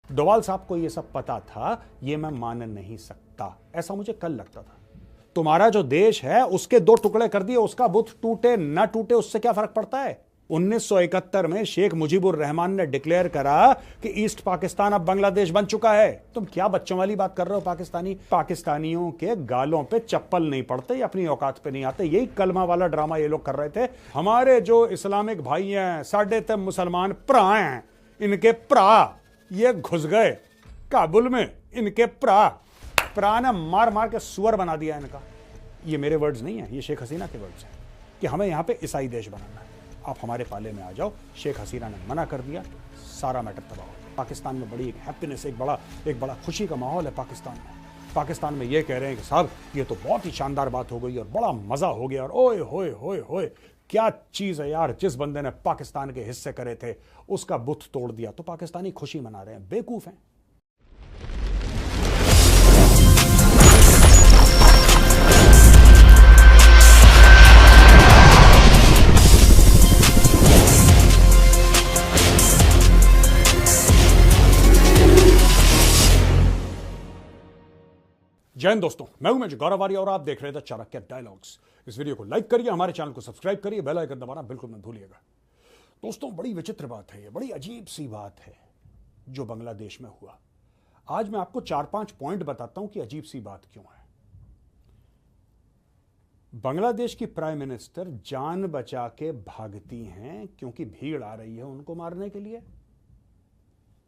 डोवाल साहब को यह सब पता था, यह मैं मान नहीं सकता। ऐसा मुझे कल लगता था। तुम्हारा जो देश है उसके दो टुकड़े कर दिए, उसका बुत टूटे ना टूटे उससे क्या फर्क पड़ता है। 1971 में शेख मुजीबुर रहमान ने डिक्लेयर करा कि ईस्ट पाकिस्तान अब बांग्लादेश बन चुका है। तुम क्या बच्चों वाली बात कर रहे हो। पाकिस्तानियों के गालों पे चप्पल नहीं पड़ते, या अपनी औकात पे नहीं आते। यही कलमा वाला ड्रामा ये लोग कर रहे थे। हमारे जो इस्लामिक भाई हैं, साढ़े ते मुसलमान भरा हैं, इनके भरा ये घुस गए काबुल में, इनके भरा ने मार मार के सुअर बना दिया इनका। ये मेरे वर्ड्स नहीं है, ये शेख हसीना के वर्ड्स हैं कि हमें यहां पे ईसाई देश बनाना है, आप हमारे पाले में आ जाओ। शेख हसीना ने मना कर दिया, सारा मैटर तबाह हो। पाकिस्तान में बड़ी एक हैप्पीनेस, एक बड़ा खुशी का माहौल है पाकिस्तान में ये कह रहे हैं कि साहब ये तो बहुत ही शानदार बात हो गई और बड़ा मजा हो गया, और ओए होए होए होए क्या चीज है यार, जिस बंदे ने पाकिस्तान के हिस्से करे थे उसका बुत तोड़ दिया। तो पाकिस्तानी खुशी मना रहे हैं, बेवकूफ हैं। जय हिंद दोस्तों, मैं हूं गौरव आर्य और आप देख रहे थे चाणक्य डायलॉग्स। इस वीडियो को लाइक करिए, हमारे चैनल को सब्सक्राइब करिए, बेल आइकन दबाना बिल्कुल मत भूलिएगा। दोस्तों, बड़ी विचित्र बात है, ये बड़ी अजीब सी बात है जो बांग्लादेश में हुआ। आज मैं आपको 4-5 पॉइंट बताता हूं कि अजीब सी बात क्यों है। बांग्लादेश की प्राइम मिनिस्टर जान बचा के भागती हैं क्योंकि भीड़ आ रही है उनको मारने के लिए।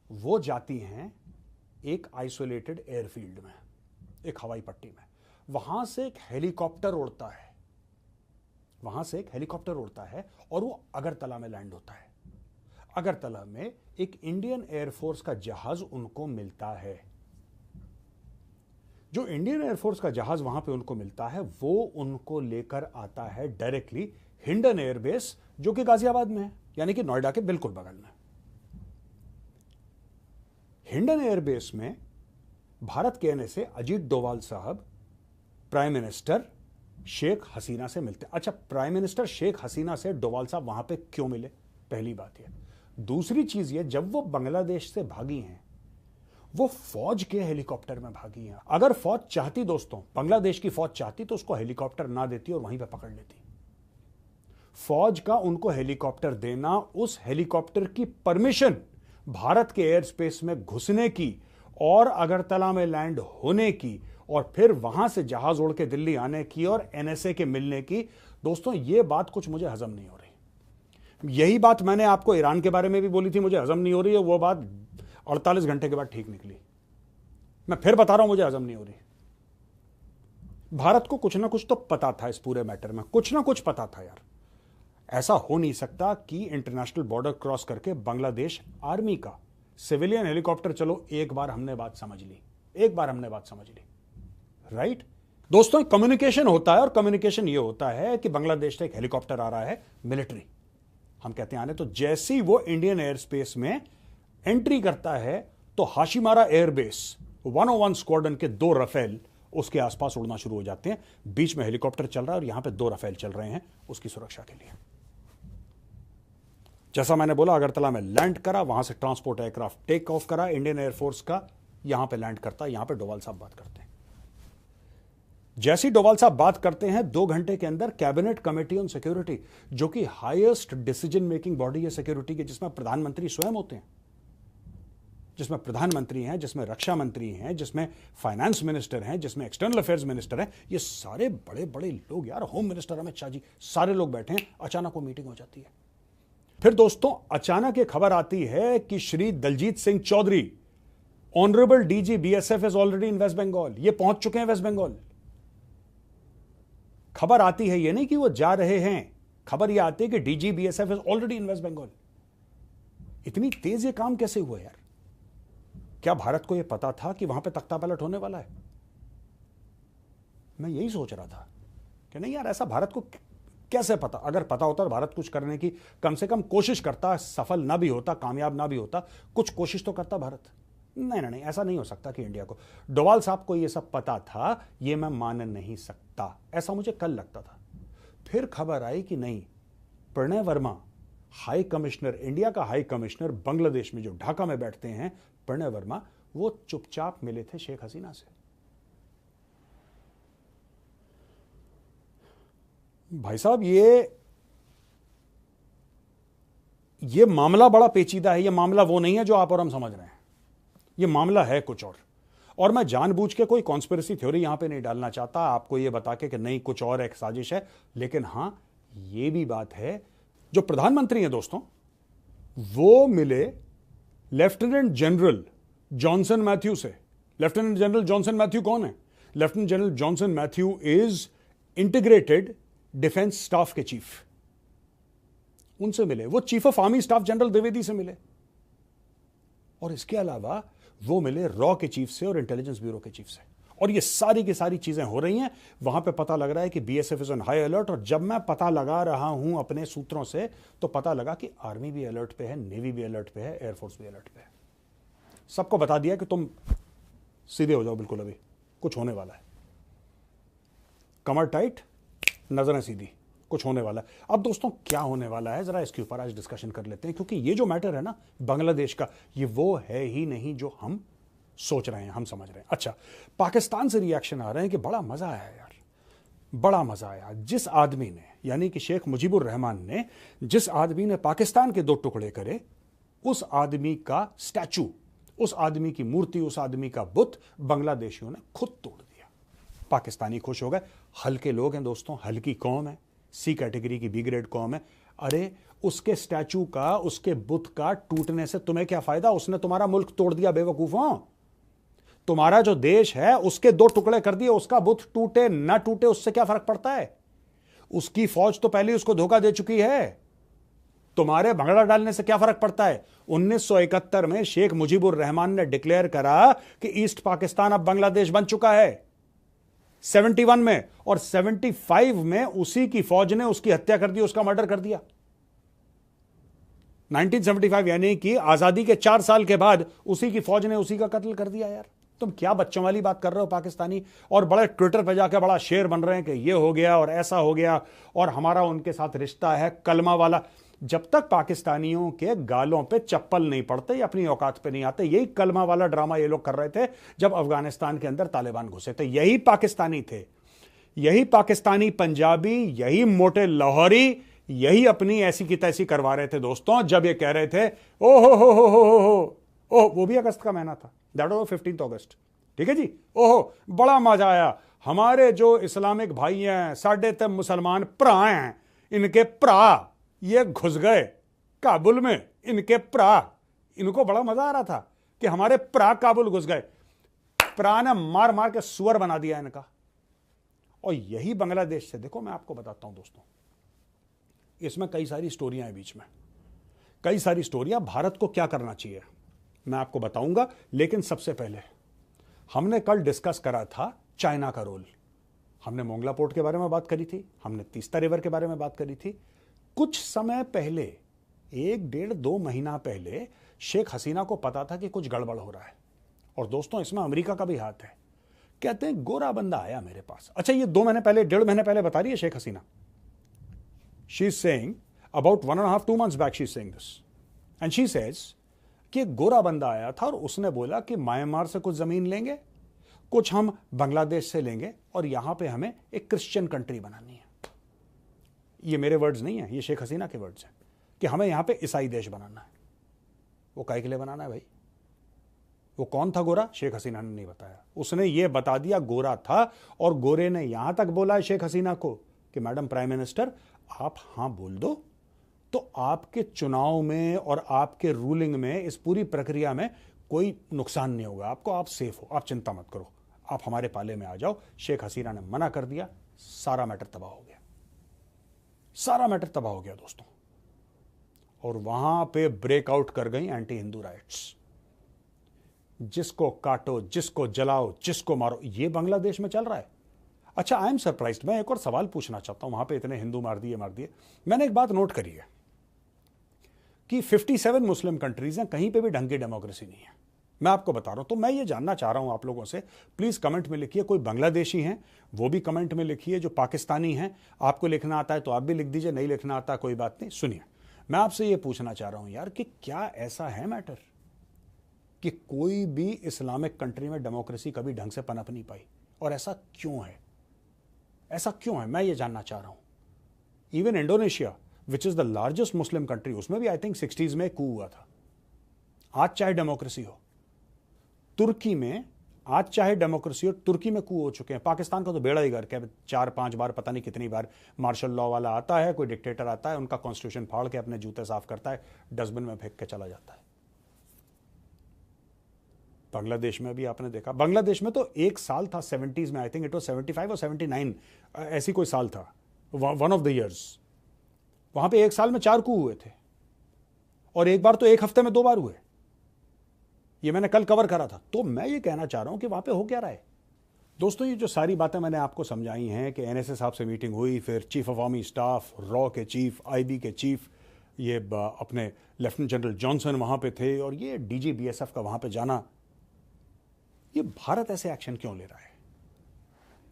वो जाती हैं एक आइसोलेटेड एयरफील्ड में, एक हवाई पट्टी में। वहां से एक हेलीकॉप्टर उड़ता है और वो अगरतला में लैंड होता है। अगरतला में एक इंडियन एयरफोर्स का जहाज उनको मिलता है। जो इंडियन एयरफोर्स का जहाज वहां पे उनको मिलता है वो उनको लेकर आता है डायरेक्टली हिंडन एयरबेस, जो कि गाजियाबाद में है, यानी कि नोएडा के बिल्कुल बगल में। हिंडन एयरबेस में भारत के आने से अजीत डोवाल साहब प्राइम मिनिस्टर शेख हसीना से मिलते हैं। अच्छा, प्राइम मिनिस्टर शेख हसीना से डोवाल साहब वहां पे क्यों मिले, पहली बात यह। दूसरी चीज ये, जब वो बांग्लादेश से भागी हैं वो फौज के हेलीकॉप्टर में भागी हैं। अगर फौज चाहती दोस्तों, बांग्लादेश की फौज चाहती तो उसको हेलीकॉप्टर ना देती और वहीं पे पकड़ लेती। फौज का उनको हेलीकॉप्टर देना, उस हेलीकॉप्टर की परमिशन भारत के एयर स्पेस में घुसने की और अगरतला में लैंड होने की और फिर वहां से जहाज उड़ के दिल्ली आने की और एनएसए के मिलने की, दोस्तों ये बात कुछ मुझे हजम नहीं हो रही। यही बात मैंने आपको ईरान के बारे में भी बोली थी, मुझे हजम नहीं हो रही है। वो बात 48 घंटे के बाद ठीक निकली। मैं फिर बता रहा हूं, मुझे हजम नहीं हो रही। भारत को कुछ ना कुछ तो पता था इस पूरे मैटर में, कुछ ना कुछ पता था यार। ऐसा हो नहीं सकता कि इंटरनेशनल बॉर्डर क्रॉस करके बांग्लादेश आर्मी का सिविलियन हेलीकॉप्टर, चलो एक बार हमने बात समझ ली, राइट। दोस्तों, कम्युनिकेशन होता है और कम्युनिकेशन ये होता है कि बांग्लादेश से एक हेलीकॉप्टर आ रहा है मिलिट्री, हम कहते हैं आने। तो जैसे ही वो इंडियन एयर स्पेस में एंट्री करता है तो हाशिमारा एयरबेस 101 स्क्वाड्रन के 2 रफेल उसके आसपास उड़ना शुरू हो जाते हैं। बीच में हेलीकॉप्टर चल रहा है और यहां पे 2 रफेल चल रहे हैं उसकी सुरक्षा के लिए। जैसा मैंने बोला, अगरतला में लैंड करा, वहां से ट्रांसपोर्ट एयरक्राफ्ट टेक ऑफ करा इंडियन एयरफोर्स का, यहां पे लैंड करता है। यहां पे डोवाल साहब बात करते हैं। जैसे ही डोवाल साहब बात करते हैं 2 घंटे के अंदर कैबिनेट कमेटी ऑन सिक्योरिटी, जो कि हाईएस्ट डिसीजन मेकिंग बॉडी है सिक्योरिटी की, जिसमें प्रधानमंत्री स्वयं होते हैं, जिसमें प्रधानमंत्री हैं, जिसमें रक्षा मंत्री हैं, जिसमें फाइनेंस मिनिस्टर हैं, जिसमें एक्सटर्नल अफेयर्स मिनिस्टर हैं, ये सारे बड़े बड़े लोग यार, होम मिनिस्टर अमित शाह जी, सारे लोग बैठे हैं। अचानक वो मीटिंग हो जाती है। फिर दोस्तों, अचानक ये खबर आती है कि Shri Daljit Singh Chaudhary, honourable DG BSF, is already in West Bengal. ये पहुंच चुके हैं वेस्ट बंगाल। खबर आती है, ये नहीं कि वो जा रहे हैं, खबर ये आती है कि DG BSF is already in West Bengal. इतनी तेज ये काम कैसे हुआ यार? क्या भारत को यह पता था कि वहां पे तख्ता पलट होने वाला है? मैं यही सोच रहा था कि नहीं यार, ऐसा भारत को कैसे पता? अगर पता होता तो भारत कुछ करने की कम से कम कोशिश करता, सफल ना भी होता, कामयाब ना भी होता, कुछ कोशिश तो करता भारत। नहीं, ऐसा नहीं हो सकता कि इंडिया को। डोवाल साहब को यह सब पता था, यह मैं मान नहीं सकता। ऐसा मुझे कल लगता था। फिर खबर आई कि नहीं, Pranay Verma high commissioner, India का हाई कमिश्नर बांग्लादेश में जो ढाका में बैठते हैं, प्रणय वर्मा, वो चुपचाप मिले थे शेख हसीना से। भाई साहब, ये मामला बड़ा पेचीदा है। ये मामला वो नहीं है जो आप और हम समझ रहे हैं। ये मामला है कुछ और मैं जानबूझ के कोई कॉन्स्पिरेसी थ्योरी यहां पे नहीं डालना चाहता आपको ये बता के कि नहीं कुछ और एक साजिश है। लेकिन हां, ये भी बात है, जो प्रधानमंत्री हैं दोस्तों, वो मिले लेफ्टिनेंट जनरल जॉनसन मैथ्यू से। लेफ्टिनेंट जनरल जॉनसन मैथ्यू कौन है? Lieutenant general Johnson Matthew is integrated defence staff के चीफ। उनसे मिले। वो chief of army staff general Dwivedi से मिले। और इसके अलावा वो मिले रॉ के चीफ से और इंटेलिजेंस ब्यूरो के चीफ से। और ये सारी की सारी चीजें हो रही हैं। वहां पे पता लग रहा है कि BSF is on high alert. और जब मैं पता लगा रहा हूं अपने सूत्रों से, तो पता लगा कि आर्मी भी अलर्ट पे है, नेवी भी अलर्ट पे है, एयरफोर्स भी अलर्ट पे है। सबको बता दिया कि तुम सीधे हो जाओ, बिल्कुल अभी कुछ होने वाला है। कमर टाइट, नजरें सीधी, कुछ होने वाला है। अब दोस्तों क्या होने वाला है, जरा इसके ऊपर आज डिस्कशन कर लेते हैं, क्योंकि ये जो मैटर है ना बांग्लादेश का, ये वो है ही नहीं जो हम सोच रहे हैं, हम समझ रहे हैं। अच्छा, पाकिस्तान से रिएक्शन आ रहे हैं कि बड़ा मजा आया यार, बड़ा मजा आया। जिस आदमी ने, यानी कि शेख मुजीबुर रहमान ने, जिस आदमी ने पाकिस्तान के 2 टुकड़े करे, उस आदमी का स्टैचू, उस आदमी की मूर्ति, उस आदमी का बुत बांग्लादेशियों ने खुद तोड़ दिया। पाकिस्तानी खुश हो गए। हल्के लोग हैं दोस्तों, हल्की कौम है, सी कैटेगरी की बी ग्रेड कौम है। अरे उसके स्टैचू का, उसके बुत का टूटने से तुम्हें क्या फायदा? उसने तुम्हारा मुल्क तोड़ दिया बेवकूफों। तुम्हारा जो देश है उसके 2 टुकड़े कर दिए, उसका बुत टूटे ना टूटे उससे क्या फर्क पड़ता है? उसकी फौज तो पहले उसको धोखा दे चुकी है। तुम्हारे भंगड़ा डालने से क्या फर्क पड़ता है? 1971 में शेख मुजीबुर रहमान ने डिक्लेयर करा कि ईस्ट पाकिस्तान अब बांग्लादेश बन चुका है। 71 में और 75 में उसी की फौज ने उसकी हत्या कर दी, उसका मर्डर कर दिया। 1975 यानी कि आजादी के 4 साल के बाद उसी की फौज ने उसी का कत्ल कर दिया। यार तुम क्या बच्चों वाली बात कर रहे हो पाकिस्तानी? और बड़े ट्विटर पे जाकर बड़ा शेर बन रहे हैं कि ये हो गया और ऐसा हो गया और हमारा उनके साथ रिश्ता है कलमा वाला। जब तक पाकिस्तानियों के गालों पे चप्पल नहीं पड़ते, ये अपनी औकात पे नहीं आते। यही कलमा वाला ड्रामा ये लोग कर रहे थे जब अफगानिस्तान के अंदर तालिबान घुसे थे। यही पाकिस्तानी थे, यही पाकिस्तानी पंजाबी, यही मोटे लाहौरी, यही अपनी ऐसी की तैसी करवा रहे थे दोस्तों, जब ये कह रहे थे ओहो हो, वो भी अगस्त का महीना था, दैट वाज 15 अगस्त, ठीक है जी। ओहो बड़ा मजा आया, हमारे जो इस्लामिक भाई हैं, साढ़े ते मुसलमान भरा हैं, इनके भरा ये घुस गए काबुल में, इनके भरा, इनको बड़ा मजा आ रहा था कि हमारे भरा काबुल घुस गए। भरा ने मार मार के सुअर बना दिया इनका। और यही बांग्लादेश से, देखो मैं आपको बताता हूं दोस्तों, इसमें कई सारी स्टोरियां हैं बीच में, कई सारी स्टोरियां। भारत को क्या करना चाहिए मैं आपको बताऊंगा, लेकिन सबसे पहले हमने कल डिस्कस करा था चाइना का रोल। हमने मोंगला पोर्ट के बारे में बात करी थी, हमने तीस्ता रिवर के बारे में बात करी थी। कुछ समय पहले, 1-1.5-2 महीना पहले, शेख हसीना को पता था कि कुछ गड़बड़ हो रहा है। और दोस्तों इसमें अमेरिका का भी हाथ है। कहते हैं गोरा बंदा आया मेरे पास। अच्छा, ये 2 महीने पहले, 1.5 महीने पहले बता रही है Sheikh Hasina. She is saying about 1.5-2 months back, she is saying this and she says कि गोरा बंदा आया था और उसने बोला कि म्यांमार से कुछ जमीन लेंगे, कुछ हम बांग्लादेश से लेंगे और यहां पे हमें एक क्रिश्चियन कंट्री बनानी है। ये मेरे वर्ड्स नहीं है, ये शेख हसीना के वर्ड्स हैं कि हमें यहां पे ईसाई देश बनाना है। वो काहे के लिए बनाना है भाई? वो कौन था गोरा? शेख हसीना ने नहीं बताया। उसने ये बता दिया गोरा था, और गोरे ने यहां तक बोला है शेख हसीना को कि मैडम प्राइम मिनिस्टर आप हां बोल दो तो आपके चुनाव में और आपके रूलिंग में, इस पूरी प्रक्रिया में कोई नुकसान नहीं होगा आपको, आप सेफ हो, आप चिंता मत करो, आप हमारे पाले में आ जाओ। शेख हसीना ने मना कर दिया, सारा मैटर तबाह हो गया, सारा मैटर तबाह हो गया दोस्तों। और वहां पे ब्रेकआउट कर गई एंटी हिंदू राइट्स। जिसको काटो, जिसको जलाओ, जिसको मारो, ये बांग्लादेश में चल रहा है। अच्छा, आई एम सरप्राइज्ड। मैं एक और सवाल पूछना चाहता हूं, वहां पे इतने हिंदू मार दिए। मैंने एक बात नोट करी है कि 57 मुस्लिम कंट्रीज हैं, कहीं पे भी ढंग की डेमोक्रेसी नहीं है। मैं आपको बता रहा हूं। तो मैं ये जानना चाह रहा हूं आप लोगों से, प्लीज कमेंट में लिखिए। कोई बांग्लादेशी हैं वो भी कमेंट में लिखिए, जो पाकिस्तानी हैं, आपको लिखना आता है तो आप भी लिख दीजिए, नहीं लिखना आता कोई बात नहीं। सुनिए, मैं आपसे यह पूछना चाह रहा हूं यार कि क्या ऐसा है मैटर कि कोई भी इस्लामिक कंट्री में डेमोक्रेसी कभी ढंग से पनप नहीं पाई, और ऐसा क्यों है? ऐसा क्यों है, मैं ये जानना चाह रहा हूं। Even Indonesia which is the largest Muslim country, उसमें भी आई थिंक 60s में कू हुआ था। आज चाहे डेमोक्रेसी हो, तुर्की में आज चाहे डेमोक्रेसी हो, तुर्की में कू हो चुके हैं। पाकिस्तान का तो बेड़ा ही गर्क है, 4-5 बार पता नहीं कितनी बार मार्शल लॉ वाला आता है, कोई डिक्टेटर आता है, उनका कॉन्स्टिट्यूशन फाड़ के अपने जूते साफ करता है, डस्टबिन में फेंक के चला जाता है। बांग्लादेश में भी आपने देखा, बांग्लादेश में तो एक साल था 70s में, आई थिंक इट वाज 75 और 79, ऐसी कोई साल था, वन ऑफ द ईयर्स। वहां पे एक साल में 4 कू हुए थे, और एक बार तो एक हफ्ते में 2 बार हुए। ये मैंने कल कवर करा था। तो मैं ये कहना चाह रहा हूं कि वहां पे हो क्या रहा है दोस्तों। ये जो सारी बातें मैंने आपको समझाई हैं कि एनएसए साहब से मीटिंग हुई, फिर chief of army staff, raw के चीफ, आईबी के चीफ, ये अपने लेफ्टिनेंट जनरल जॉनसन वहां पे थे, और ये डीजी बीएसएफ का वहां पे जाना। ये भारत ऐसे एक्शन क्यों ले रहा है?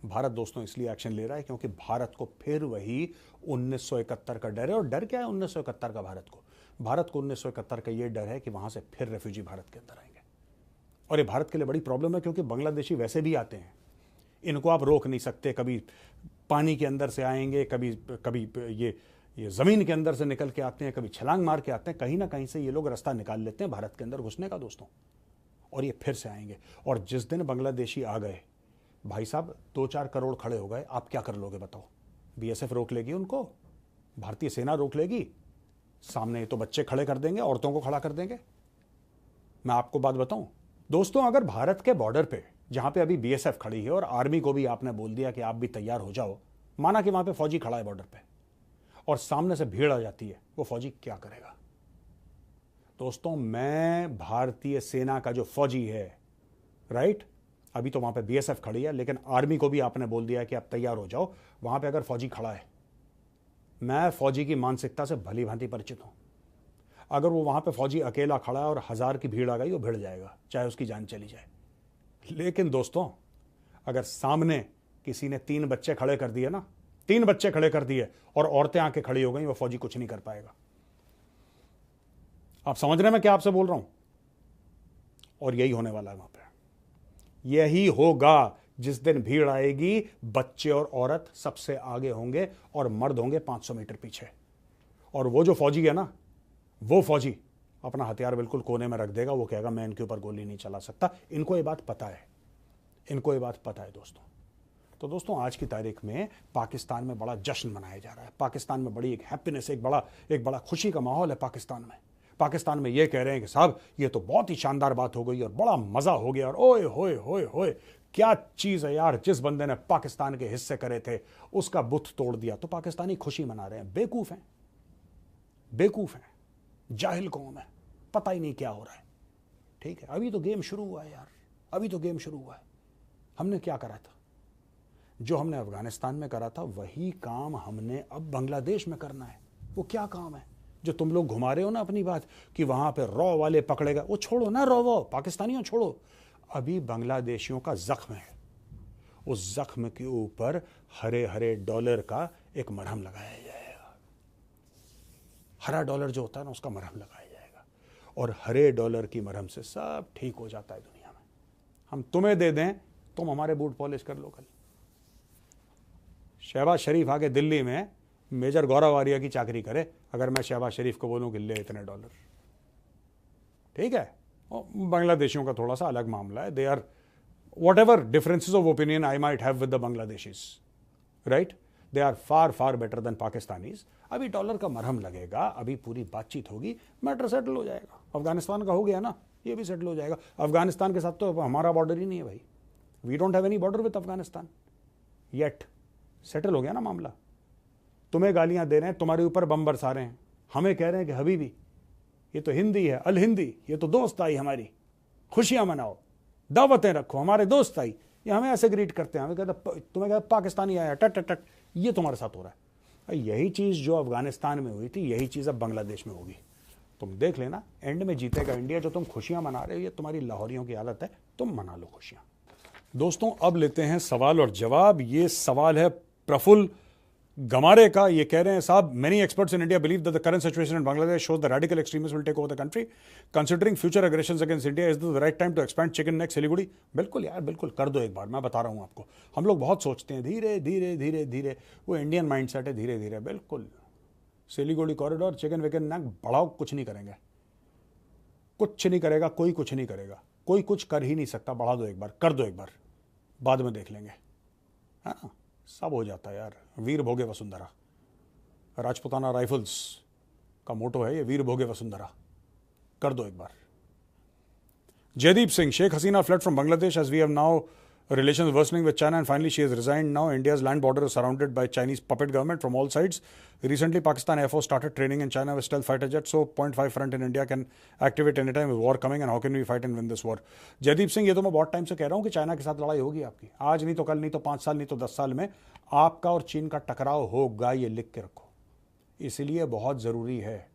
भारत दोस्तों इसलिए एक्शन ले रहा है क्योंकि भारत को फिर वही 1971 का डर है। और डर क्या है 1971 का भारत को? भारत को 1971 का ये डर है कि वहां से फिर रेफ्यूजी भारत के अंदर आएंगे, और ये भारत के लिए बड़ी प्रॉब्लम है, क्योंकि बांग्लादेशी वैसे भी आते हैं, इनको आप रोक नहीं सकते। कभी पानी के अंदर से आएंगे, कभी ये जमीन के अंदर से निकल के आते हैं, कभी छलांग मार के आते हैं, कहीं ना कहीं से ये लोग रास्ता निकाल लेते हैं भारत के अंदर घुसने का दोस्तों, और ये फिर से आएंगे। और जिस दिन बांग्लादेशी आ गए भाई साहब, 2-4 करोड़ खड़े हो गए, आप क्या कर लोगे बताओ? बीएसएफ रोक लेगी उनको, भारतीय सेना रोक लेगी, सामने तो बच्चे खड़े कर देंगे, औरतों को खड़ा कर देंगे। मैं आपको बात बताऊं दोस्तों, अगर भारत के बॉर्डर पे जहां पे अभी बीएसएफ खड़ी है और आर्मी को भी आपने बोल दिया कि आप भी तैयार हो जाओ, माना कि वहां पे फौजी खड़ा है बॉर्डर पे, और सामने से भीड़ आ जाती है, वो फौजी क्या करेगा दोस्तों? मैं भारतीय सेना का जो फौजी है, राइट, अभी तो वहां पे बीएसएफ खड़ी है, लेकिन आर्मी को भी आपने बोल दिया कि आप तैयार हो जाओ। वहां पे अगर फौजी खड़ा है, मैं फौजी की मानसिकता से भली भांति परिचित हूं। अगर वो वहां पे फौजी अकेला खड़ा है और 1000 की भीड़ आ गई, वो भिड़ जाएगा, चाहे उसकी जान चली जाए। लेकिन दोस्तों, अगर सामने किसी ने 3 बच्चे खड़े कर दिए ना, 3 बच्चे खड़े कर दिए और औरतें आके खड़ी हो गई, वो फौजी कुछ नहीं कर पाएगा। आप समझ रहे हैं मैं क्या आपसे बोल रहा हूं? और यही होने वाला है वहां पे, यही होगा। जिस दिन भीड़ आएगी, बच्चे और औरत सबसे आगे होंगे और मर्द होंगे 500 मीटर पीछे। और वो जो फौजी है ना, वो फौजी अपना हथियार बिल्कुल कोने में रख देगा, वो कहेगा मैं इनके ऊपर गोली नहीं चला सकता। इनको ये बात पता है, इनको ये बात पता है दोस्तों। तो दोस्तों, आज की तारीख में पाकिस्तान में बड़ा जश्न मनाया जा रहा है। पाकिस्तान में बड़ी एक हैप्पीनेस, एक बड़ा खुशी का माहौल है पाकिस्तान में। पाकिस्तान में ये कह रहे हैं कि साहब ये तो बहुत ही शानदार बात हो गई और बड़ा मजा हो गया, और ओए होए होए होए क्या चीज है यार, जिस बंदे ने पाकिस्तान के हिस्से करे थे उसका बुत तोड़ दिया। तो पाकिस्तानी खुशी मना रहे हैं। बेवकूफ हैं, बेवकूफ हैं, जाहिल कौम है, पता ही नहीं क्या हो रहा है। ठीक है, अभी तो गेम शुरू हुआ है यार, अभी तो गेम शुरू हुआ है। हमने क्या करा था? जो हमने अफगानिस्तान में करा था वही काम हमने अब बांग्लादेश में करना है। वो क्या काम है जो तुम लोग घुमा रहे हो ना अपनी बात कि वहां पे रॉ वाले पकड़ेगा? वो छोड़ो ना, रॉ वो पाकिस्तानियों छोड़ो। अभी बांग्लादेशियों का जख्म है, उस जख्म के ऊपर हरे हरे डॉलर का एक मरहम लगाया जाएगा। हरा डॉलर जो होता है ना, उसका मरहम लगाया जाएगा, और हरे डॉलर की मरहम से सब ठीक हो जाता है दुनिया में। हम तुम्हें दे दें, तुम हमारे बूट पॉलिश कर लो। कल शहबाज शरीफ आके दिल्ली में मेजर गौरव आर्या की चाकरी करे, अगर मैं शहबाज शरीफ को बोलूं कि ले इतने डॉलर, ठीक है। बांग्लादेशियों का थोड़ा सा अलग मामला है। They are whatever differences of opinion I might have with the Bangladeshis, right, they are far far better than Pakistanis. अभी डॉलर का मरहम लगेगा, अभी पूरी बातचीत होगी, मैटर सेटल हो जाएगा। अफगानिस्तान का हो गया ना, ये भी सेटल हो जाएगा। अफगानिस्तान के साथ तो हमारा बॉर्डर ही नहीं है भाई, we don't have any border with Afghanistan yet. Settle हो गया ना मामला। तुम्हें गालियां दे रहे हैं, तुम्हारे ऊपर बम बरसा रहे हैं, हमें कह रहे हैं कि हबीबी ये तो हिंदी है, अल हिंदी, ये तो दोस्त आई हमारी, खुशियां मनाओ, दावतें रखो, हमारे दोस्त आई। ये हमें ऐसे ग्रीट करते हैं, हमें कहते तुम्हें कहते पाकिस्तानी आया, टट टट टट। ये तुम्हारे साथ हो रहा है। यही चीज जो अफगानिस्तान में हुई थी, यही चीज अब बांग्लादेश में होगी। तुम देख लेना, एंड में जीतेगा इंडिया। जो तुम खुशियां मना रहे हो, ये तुम्हारी लाहौरियों की हालत है, तुम मना लो खुशियां। दोस्तों, अब लेते हैं सवाल और जवाब। ये सवाल है प्रफुल्ल गमारे का ये कह रहे हैं साहब, many experts in India believe that the current situation in Bangladesh shows the radical extremist will take over the country, considering future aggressions against India is the right time to expand chicken neck Siliguri. बिल्कुल यार, बिल्कुल कर दो एक बार। मैं बता रहा हूं आपको, हम लोग बहुत सोचते हैं धीरे धीरे धीरे धीरे, वो इंडियन माइंडसेट है, धीरे धीरे। बिल्कुल सिलीगुड़ी कॉरिडोर, चिकन विकन नेक बढ़ाओ, कुछ नहीं करेंगे, कुछ नहीं करेगा कोई, कुछ नहीं करेगा कोई, कुछ कर ही नहीं सकता। बढ़ा दो एक बार, कर दो एक बार, बाद में देख लेंगे। हाँ, सब हो जाता है यार। वीर भोगे वसुंधरा, राजपुताना राइफल्स का मोटो है ये, वीर भोगे वसुंधरा। कर दो एक बार। Jaideep Singh, Sheikh Hasina fled from Bangladesh as we have now relations worsening with China and finally she has resigned. Now India's land border is surrounded by Chinese puppet government from all sides. Recently Pakistan Air Force started training in China with stealth fighter jets, so point 5 front in India can activate anytime with war coming, and how can we fight and win this war? Jaideep Singh, ये तो मैं बहुत time से कह रहा हूं कि China के साथ लड़ाई होगी आपकी, आज नहीं तो कल, नहीं तो 5 साल, नहीं तो 10 साल में आपका और चीन का टकराव होगा, ये लिख के रखो। इसलिए बहुत ज़रूरी है,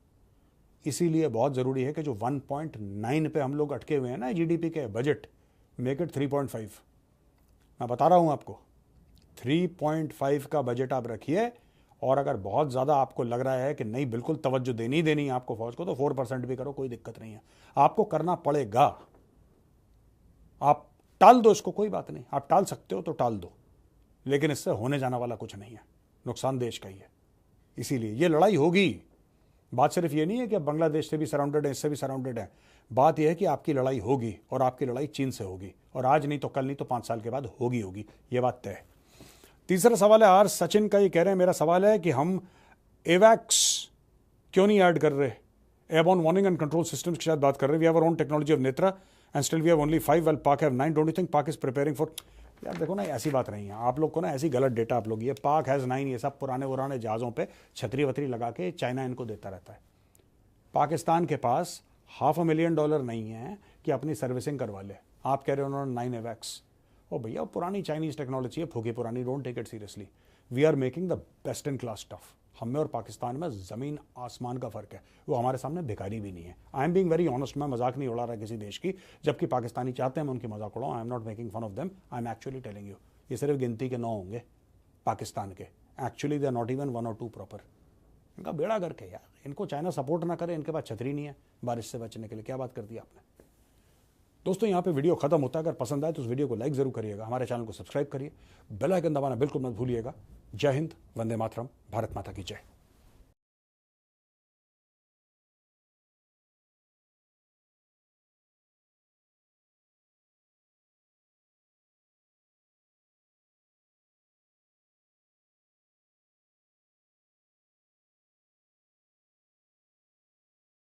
इसीलिए बहुत ज़रूरी है कि जो 1.9 पे हम लोग अटके हुए हैं ना जीडीपी के, बजट, मेक इट 3.5। मैं बता रहा हूं आपको, 3.5 का बजट आप रखिए, और अगर बहुत ज़्यादा आपको लग रहा है कि नहीं बिल्कुल तवज्जो देनी देनी है आपको फौज को, तो 4% भी करो, कोई दिक्कत नहीं है। आपको करना पड़ेगा। आप टाल दो इसको, कोई बात नहीं, आप टाल सकते हो तो टाल दो, लेकिन इससे होने जाने वाला कुछ नहीं है, नुकसान देश का ही है। इसीलिए ये लड़ाई होगी। बात सिर्फ ये नहीं है कि अब बांग्लादेश से भी सराउंडेड है, इससे भी सराउंडेड है। बात यह है कि आपकी लड़ाई होगी, और आपकी लड़ाई चीन से होगी, और आज नहीं तो कल, नहीं तो 5 साल के बाद होगी होगी, ये बात तय है। तीसरा सवाल है आर सचिन का, ये कह रहे हैं मेरा सवाल है कि हम एवैक्स क्यों नहीं ऐड कर रहे, airborne warning and control systems की शायद बात कर रहे हैं। We have our own technology of Netra and still we have only 5 well Pak have 9। Don't you think Pak is preparing for? यार देखो ना, ऐसी बात नहीं है, आप लोग को ना ऐसी गलत डेटा आप लोग, ये पाक हैज़ 9, ये सब पुराने जहाज़ों पे छतरी वतरी लगा के चाइना इनको देता रहता है। पाकिस्तान के पास $500,000 नहीं है कि अपनी सर्विसिंग करवा ले। आप कह रहे हो उन्होंने 9 एवैक्स, ओ भैया पुरानी चाइनीज टेक्नोलॉजी है, फूकी पुरानी, don't take it seriously. We are making the best in class stuff. हम में और पाकिस्तान में ज़मीन आसमान का फ़र्क है, वो हमारे सामने भिखारी भी नहीं है। I am being very honest, मैं मजाक नहीं उड़ा रहा किसी देश की, जबकि पाकिस्तानी चाहते हैं मैं उनकी मजाक उड़ाऊँ। I am not making fun of them, I am actually telling you, ये सिर्फ गिनती के 9 होंगे पाकिस्तान के, actually they are not even 1 और 2 प्रॉपर। इनका बेड़ा गर्क है यार, इनको चाइना सपोर्ट ना करे, इनके पास छतरी नहीं है बारिश से बचने के लिए। क्या बात कर दी आपने। दोस्तों यहाँ पे वीडियो खत्म होता है, अगर पसंद आए तो उस वीडियो को लाइक जरूर करिएगा, हमारे चैनल को सब्सक्राइब करिए, बेल आइकन दबाना बिल्कुल मत भूलिएगा। जय हिंद, वंदे मातरम, भारत माता की जय।